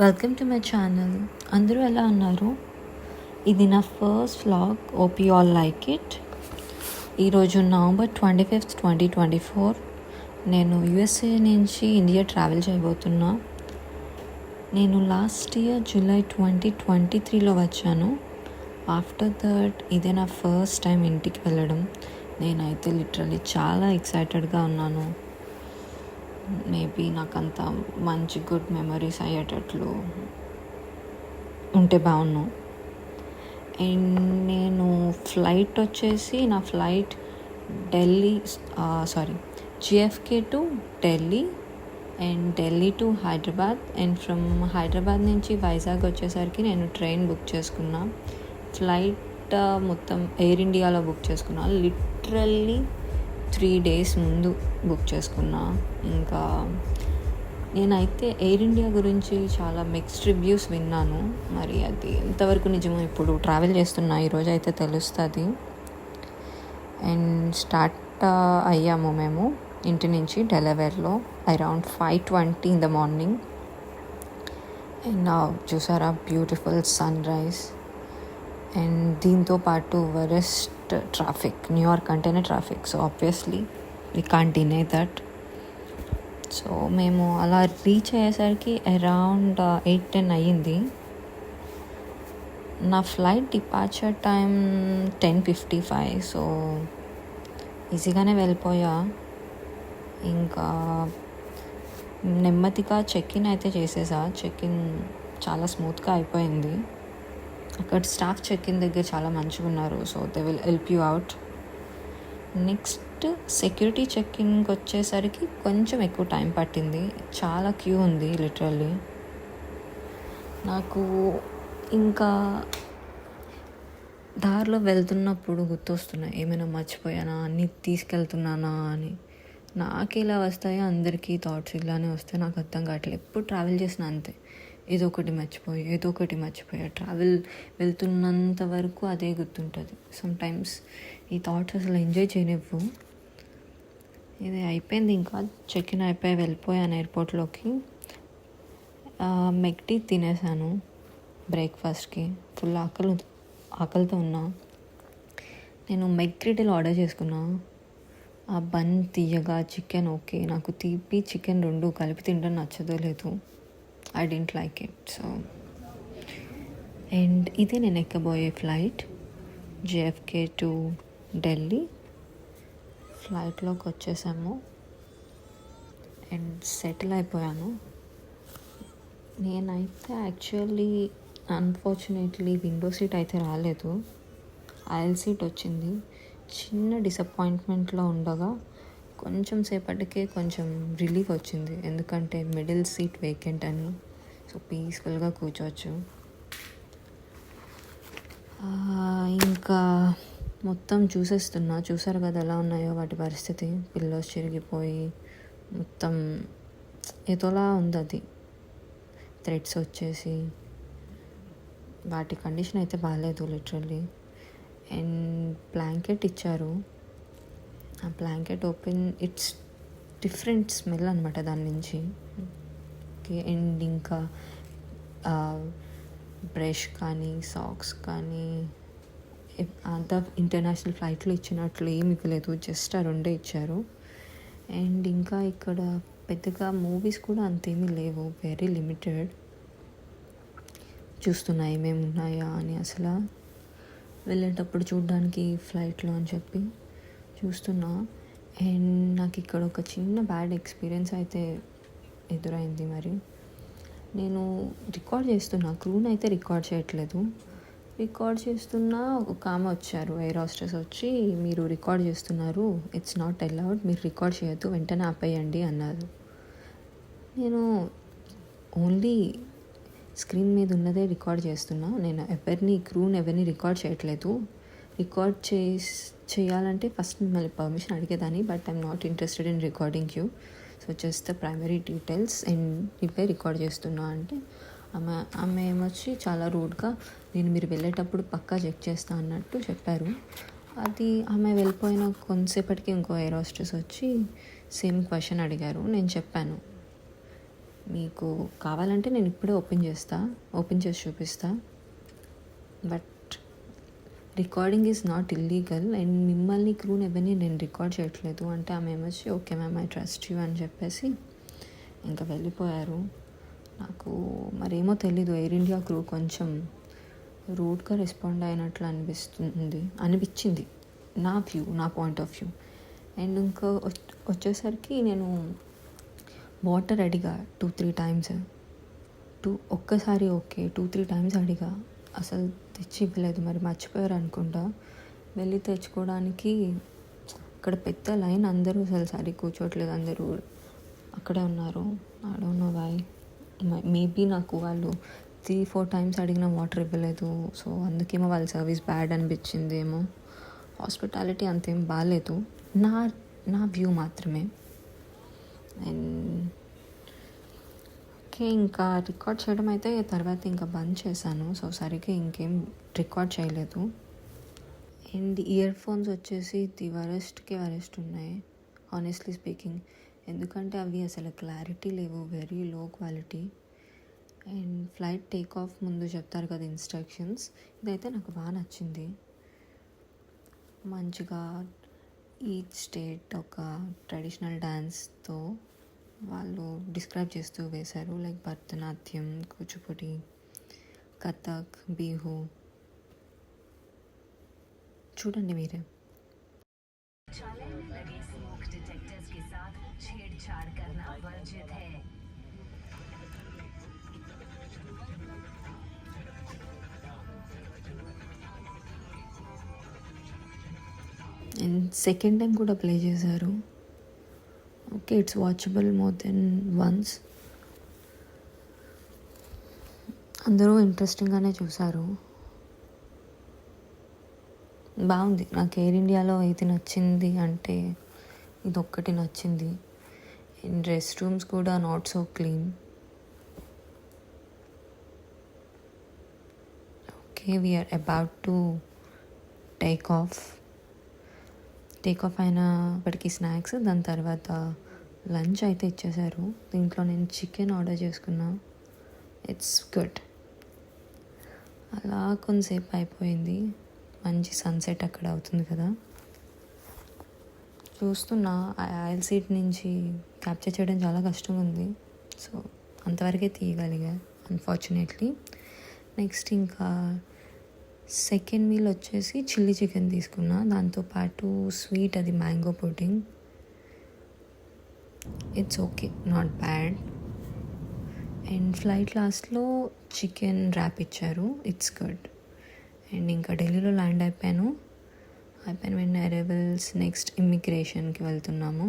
Welcome to my channel. అందరూ ఎలా ఉన్నారు? ఇది నా first vlog. Hope you all like it. ఈరోజు November 25th, 2024. నేను USA నుంచి ఇండియా ట్రావెల్ చేయబోతున్నా. నేను లాస్ట్ ఇయర్ జూలై 2023లో వచ్చాను. ఆఫ్టర్ దట్ ఇదే నా ఫస్ట్ టైం ఇంటికి వెళ్ళడం. నేనైతే లిటరల్లీ చాలా ఎక్సైటెడ్గా ఉన్నాను. మేబీ నాకంత మంచి గుడ్ మెమరీస్ అయ్యేటట్లు ఉంటే బాగున్నాను. అండ్ నేను ఫ్లైట్ వచ్చేసి నా ఫ్లైట్ జిఎఫ్కే to Delhi and Delhi to Hyderabad. And from Hyderabad నుంచి వైజాగ్ వచ్చేసరికి నేను ట్రైన్ బుక్ చేసుకున్నా. ఫ్లైట్ మొత్తం ఎయిర్ ఇండియాలో బుక్ చేసుకున్నా. లిటరల్లీ 3 days ముందు బుక్ చేసుకున్నా. ఇంకా నేనైతే ఎయిర్ ఇండియా గురించి చాలా మిక్స్డ్ రివ్యూస్ విన్నాను. మరి అది ఎంతవరకు నిజమో ఇప్పుడు ట్రావెల్ చేస్తున్నా ఈరోజు అయితే తెలుస్తుంది. అండ్ స్టార్ట్ అయ్యాము మేము ఇంటి నుంచి డెలవేర్లో around 5:20 in the morning. And చూసారా బ్యూటిఫుల్ సన్ రైజ్. అండ్ దీంతో పాటు వరెస్ట్ ట్రాఫిక్, న్యూయార్క్ అంటేనే traffic. So obviously we can't deny that. So మేము అలా రీచ్ అయ్యేసరికి అరౌండ్ 8-10 అయ్యింది. నా ఫ్లైట్ డిపార్చర్ టైం 10:55. సో ఈజీగానే వెళ్ళిపోయా. ఇంకా నెమ్మదిగా చెక్-ఇన్ అయితే చేసేసా. చెక్-ఇన్ చాలా స్మూత్గా అయిపోయింది. అక్కడ స్టాఫ్ చెక్-ఇన్ దగ్గర చాలా మంచిగా ఉన్నారు. So they will help you out. Next security చెక్-ఇన్కి వచ్చేసరికి కొంచెం ఎక్కువ టైం పట్టింది. చాలా క్యూ ఉంది లిటరల్లీ. నాకు ఇంకా దారిలో వెళ్తున్నప్పుడు గుర్తొస్తున్నాయి ఏమైనా మర్చిపోయానా, అన్నీ తీసుకెళ్తున్నానా అని. నాకు ఇలా వస్తాయో అందరికీ థాట్స్ ఇలానే వస్తాయి. నాకు అర్థం కావట్లేదు. ఎప్పుడు ట్రావెల్ చేసినా అంతే, ఏదో ఒకటి మర్చిపోయా. ట్రావెల్ వెళ్తున్నంత వరకు అదే గుర్తుంటుంది. సమ్టైమ్స్ ఈ థాట్స్ అసలు ఎంజాయ్ చేయనివ్వు. ఇది అయిపోయింది. ఇంకా చెక్-ఇన్ అయిపోయి వెళ్ళిపోయాను ఎయిర్పోర్ట్లోకి. మెక్డీ తినేసాను బ్రేక్ఫాస్ట్కి. ఫుల్ ఆకలితో ఉన్నా. నేను మెక్గ్రిడిల్ ఆర్డర్ చేసుకున్నా. ఆ బన్ తీయగా, చికెన్ ఓకే. నాకు తీపి చికెన్ 2 కలిపి తినడం నచ్చదో లేదు. I didn't like it. So and ఇది నేను ఎక్కబోయే ఫ్లైట్ JFK టు ఢిల్లీ. ఫ్లైట్లోకి వచ్చేసాము అండ్ సెటిల్ అయిపోయాను. నేనైతే యాక్చువల్లీ అన్ఫార్చునేట్లీ విండో సీట్ అయితే రాలేదు, ఐల్ సీట్ వచ్చింది. చిన్న డిసప్పాయింట్మెంట్లో ఉండగా కొంచెం సేపటికే కొంచెం రిలీఫ్ వచ్చింది. ఎందుకంటే మిడిల్ సీట్ వేకెంట్ అని. సో పీస్ఫుల్గా కూర్చోవచ్చు. ఇంకా మొత్తం చూసారు కదా ఎలా ఉన్నాయో వాటి పరిస్థితి. పిల్లోస్ చిరిగిపోయి మొత్తం ఏదోలా ఉంది. అది థ్రెడ్స్ వచ్చేసి వాటి కండిషన్ అయితే బాగాలేదు లిటరల్లీ. అండ్ బ్లాంకెట్ ఇచ్చారు. ఆ blanket open, it's different smell అనమాట దాని నుంచి. ఓకే. అండ్ ఇంకా బ్రష్ కానీ సాక్స్ కానీ అంత ఇంటర్నేషనల్ ఫ్లైట్లో ఇచ్చినట్లు ఏమి ఇవ్వలేదు, జస్ట్ ఆ 2 ఇచ్చారు. అండ్ ఇంకా ఇక్కడ పెద్దగా మూవీస్ కూడా అంతేమీ లేవు, వెరీ లిమిటెడ్. చూస్తున్నా ఏమేమి ఉన్నాయా అని, అసలు వెళ్ళేటప్పుడు చూడడానికి ఫ్లైట్లో అని చెప్పి చూస్తున్నా. అండ్ నాకు ఇక్కడ ఒక చిన్న బ్యాడ్ ఎక్స్పీరియన్స్ అయితే ఎదురైంది. మరి నేను రికార్డ్ చేస్తున్నా, క్రూని అయితే రికార్డ్ చేయట్లేదు. రికార్డ్ చేస్తున్నా ఒక ఆమె వచ్చారు, ఎయిర్ హోస్టెస్ వచ్చి, మీరు రికార్డ్ చేస్తున్నారు, ఇట్స్ నాట్ అలౌడ్, మీరు రికార్డ్ చేయొద్దు, వెంటనే ఆపేయండి అన్నారు. నేను ఓన్లీ స్క్రీన్ మీద ఉన్నదే రికార్డ్ చేస్తున్నా. నేను క్రూని ఎవరిని రికార్డ్ చేయట్లేదు. రికార్డ్ చేయాలంటే ఫస్ట్ మిమ్మల్ని పర్మిషన్ అడిగేదాన్ని, but I'm not interested in recording you. So just the primary details and ఇవే రికార్డ్ చేస్తున్నా అంటే ఆమె ఏమొచ్చి చాలా రూడ్గా, మీరు వెళ్ళేటప్పుడు పక్కా చెక్ చేస్తా అన్నట్టు చెప్పారు. అది ఆమె వెళ్ళిపోయిన కొంతసేపటికి ఇంకో ఎయిర్ హోస్టెస్ వచ్చి సేమ్ క్వశ్చన్ అడిగారు. నేను చెప్పాను, మీకు కావాలంటే నేను ఇప్పుడే ఓపెన్ చేసి చూపిస్తా. But recording is not illegal. And మిమ్మల్ని క్రూని ఎవరిని నేను రికార్డ్ చేయట్లేదు అంటే ఆమె ఏమొచ్చి okay ma'am I trust you అని చెప్పేసి ఇంకా వెళ్ళిపోయారు. నాకు మరేమో తెలీదు, ఎయిర్ ఇండియా క్రూ కొంచెం రూడ్గా రెస్పాండ్ అయినట్లు అనిపించింది నా పాయింట్ ఆఫ్ వ్యూ. అండ్ ఇంకా వచ్చేసరికి నేను వాటర్ అడిగా 2-3 టైమ్స్. ఒక్కసారి ఓకే 2-3 టైమ్స్ అడిగా, అసలు తెచ్చి ఇవ్వలేదు. మరి మర్చిపోయారు అనుకుంటా. వెళ్ళి తెచ్చుకోవడానికి అక్కడ పెద్ద లైన్, అందరూ అసలు సరి కూర్చోట్లేదు, అందరూ అక్కడే ఉన్నారు. I don't know why. Maybe నాకు వాళ్ళు 3-4 టైమ్స్ అడిగిన వాటర్ ఇవ్వలేదు, సో అందుకేమో వాళ్ళ సర్వీస్ బ్యాడ్ అనిపించింది ఏమో. హాస్పిటాలిటీ అంతేం బాగాలేదు, నా వ్యూ మాత్రమే. అండ్ ఓకే, ఇంకా రికార్డ్ చేయడం అయితే తర్వాత ఇంకా బంద్ చేశాను. సో సరిగ్గా ఇంకేం రికార్డ్ చేయలేదు. అండ్ ఇయర్ ఫోన్స్ వచ్చేసి వరెస్ట్ ఉన్నాయి ఆనెస్ట్లీ స్పీకింగ్. ఎందుకంటే అవి అసలు క్లారిటీ లేవు, very low quality. And flight take off ముందు చెప్తారు కదా ఇన్స్ట్రక్షన్స్, ఇదైతే నాకు బాగా నచ్చింది. మంచిగా ఈచ్ స్టేట్ ఒక ట్రెడిషనల్ డ్యాన్స్తో వాళ్ళు డిస్క్రైబ్ చేస్తూ వేశారు. లైక్ భరతనాట్యం, కూచిపూడి, కథక్, బిహు. చూడండి మీరే. అండ్ సెకండ్ టైం కూడా ప్లే చేశారు. Okay, it's watchable more than once. అందరూ ఇంట్రెస్టింగ్గానే చూశారు. బాగుంది. నాకు ఎయిర్ ఇండియాలో ఇది నచ్చింది అంటే ఇదొక్కటి నచ్చింది. అండ్ రెస్ట్ రూమ్స్ కూడా not so clean. Okay, we are about to take off అయినప్పటికీ స్నాక్స్, దాని తర్వాత లంచ్ అయితే ఇచ్చేశారు. దీంట్లో నేను చికెన్ ఆర్డర్ చేసుకున్నా. It's good. అలా కొంతసేపు అయిపోయింది. మంచి సన్సెట్ అక్కడ అవుతుంది కదా, చూస్తున్నా. ఆయిల్ సీట్ నుంచి క్యాప్చర్ చేయడం చాలా కష్టంగా ఉంది. సో అంతవరకే తీయగలిగా అన్ఫార్చునేట్లీ. నెక్స్ట్ ఇంకా సెకండ్ మీల్ వచ్చేసి చిల్లీ చికెన్ తీసుకున్నా, దాంతోపాటు స్వీట్, అది mango pudding. It's okay, not bad. And flight లాస్ట్లో చికెన్ ర్యాప్ ఇచ్చారు. It's good. అండ్ ఇంకా ఢిల్లీలో ల్యాండ్ అయిపోయాను. వెన్ అరైవల్స్ నెక్స్ట్ ఇమ్మిగ్రేషన్కి వెళ్తున్నాము.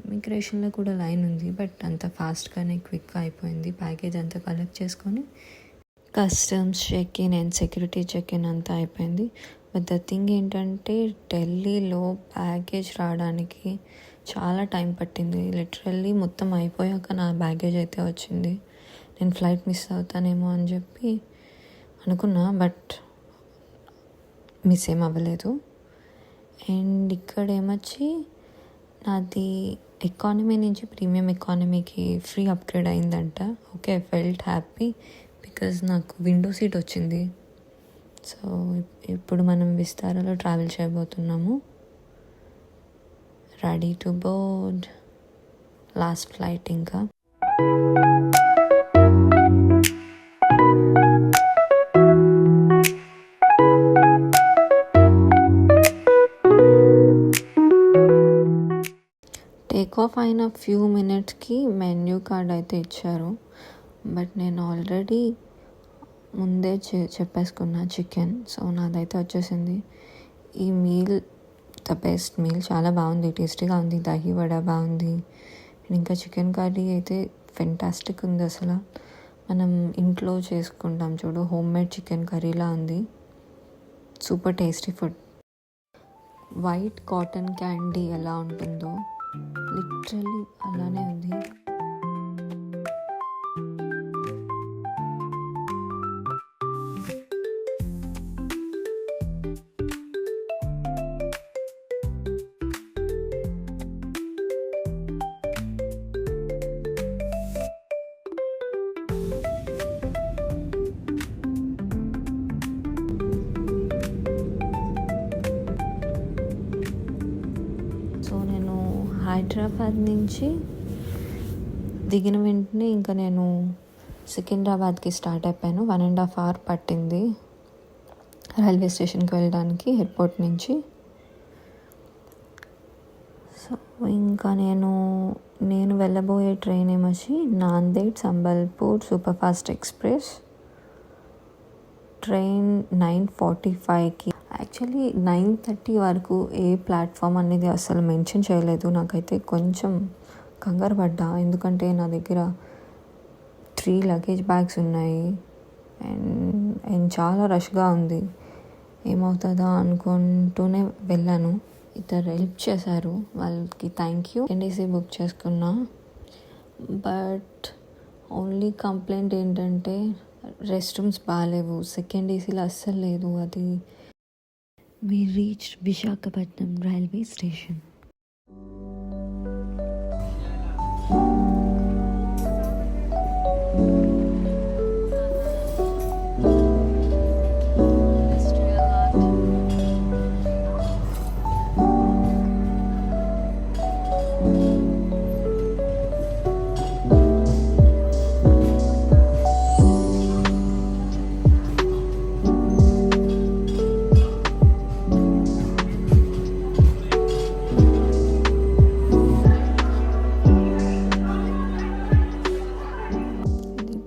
ఇమ్మిగ్రేషన్లో కూడా లైన్ ఉంది, బట్ అంత ఫాస్ట్గానే క్విక్గా అయిపోయింది. ప్యాకేజ్ అంతా కలెక్ట్ చేసుకొని customs check in and security check in అంతా అయిపోయింది. బట్ ద థింగ్ ఏంటంటే ఢిల్లీలో ప్యాకేజ్ రావడానికి చాలా టైం పట్టింది. లిటరల్లీ మొత్తం అయిపోయాక నా బ్యాగేజ్ అయితే వచ్చింది. నేను ఫ్లైట్ మిస్ అవుతానేమో అని చెప్పి అనుకున్నా, బట్ మిస్ ఏం అవ్వలేదు. అండ్ ఇక్కడ ఏమొచ్చి నాది ఎకానమీ నుంచి ప్రీమియం ఎకానమీకి ఫ్రీ అప్గ్రేడ్ అయిందంట. ఓకే, ఫెల్ట్ హ్యాపీ బికాజ్ నాకు విండో సీట్ వచ్చింది. సో ఇప్పుడు మనం విస్తారాలో ట్రావెల్ చేయబోతున్నాము. Ready to board. Last flight ఇంకా. టేక్ ఆఫ్ అయిన ఫ్యూ మినిట్స్కి మెన్యూ కార్డ్ అయితే ఇచ్చారు. బట్ నేను ఆల్రెడీ ముందే చెప్పేసుకున్నా చికెన్. సో నాదైతే వచ్చేసింది. ఈ మీల్ ద బెస్ట్ మీల్, చాలా బాగుంది, టేస్టీగా ఉంది. దహి వడ బాగుంది. ఇంకా చికెన్ కర్రీ అయితే ఫెంటాస్టిక్ ఉంది. అసలు మనం ఇంట్లో చేసుకుంటాం చూడు, హోమ్ మేడ్ చికెన్ కర్రీలా ఉంది. Super tasty food. White cotton candy ఎలా ఉంటుందో లిటరల్లీ అలానే ఉంది. హైదరాబాద్ నుంచి దిగిన వెంటనే ఇంకా నేను సికింద్రాబాద్కి స్టార్ట్ అయిపోయాను. 1.5 hours పట్టింది రైల్వే స్టేషన్కి వెళ్ళడానికి ఎయిర్పోర్ట్ నుంచి. సో ఇంకా నేను వెళ్ళబోయే ట్రైన్ ఏమొచ్చి Nanded Sambalpur super fast express. Train 9:45కి. యాక్చువల్లీ 9:30 వరకు ఏ ప్లాట్ఫామ్ అనేది అసలు మెన్షన్ చేయలేదు. నాకైతే కొంచెం కంగారు పడ్డా, ఎందుకంటే నా దగ్గర 3 luggage bags ఉన్నాయి అండ్ చాలా రష్గా ఉంది. ఏమవుతుందా అనుకుంటూనే వెళ్ళాను. ఇద్దరు హెల్ప్ చేశారు, వాళ్ళకి థ్యాంక్ యూ. NDC బుక్ చేసుకున్నా. బట్ ఓన్లీ కంప్లైంట్ ఏంటంటే రెస్ట్ రూమ్స్ బాగాలేవు. సెకండ్ ఏసీలో అస్సలు లేదు. అది we reach Visakhapatnam railway station.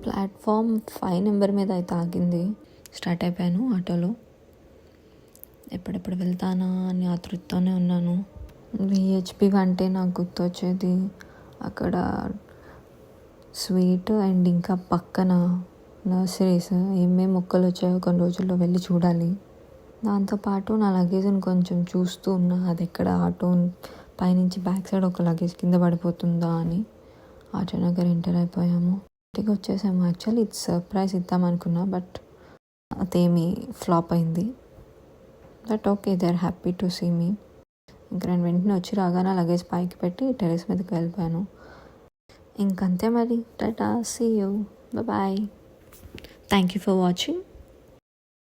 Platform 5 number మీద అయితే ఆగింది. స్టార్ట్ అయిపోయాను ఆటోలో. ఎప్పుడెప్పుడు వెళ్తానా అని ఆతృతతోనే ఉన్నాను. VHP అంటే నాకు గుర్తొచ్చేది అక్కడ స్వీట్ అండ్ ఇంకా పక్కన నర్సరీస్ ఏమేమి మొక్కలు వచ్చాయో కొన్ని రోజుల్లో వెళ్ళి చూడాలి. దాంతోపాటు నా లగేజ్ని కొంచెం చూస్తూ ఉన్నా, అది ఎక్కడ ఆటో పైనుంచి బ్యాక్ సైడ్ ఒక లగేజ్ కింద పడిపోతుందా అని. ఆటోనగర్ ఎంటర్ అయిపోయాము. ఇంటికి వచ్చేసాము. యాక్చువల్లీ ఇది సర్ప్రైజ్ ఇద్దాం అనుకున్నా, బట్ అదేమి ఫ్లాప్ అయింది. But okay, they are happy to see me. ఇంకా నేను వెంటనే వచ్చి రాగానే లగేజ్ పైకి పెట్టి టెర్రస్ మీదకి వెళ్ళిపోయాను. ఇంకంతే మరి. Tata, see you, bye. Thank you for watching.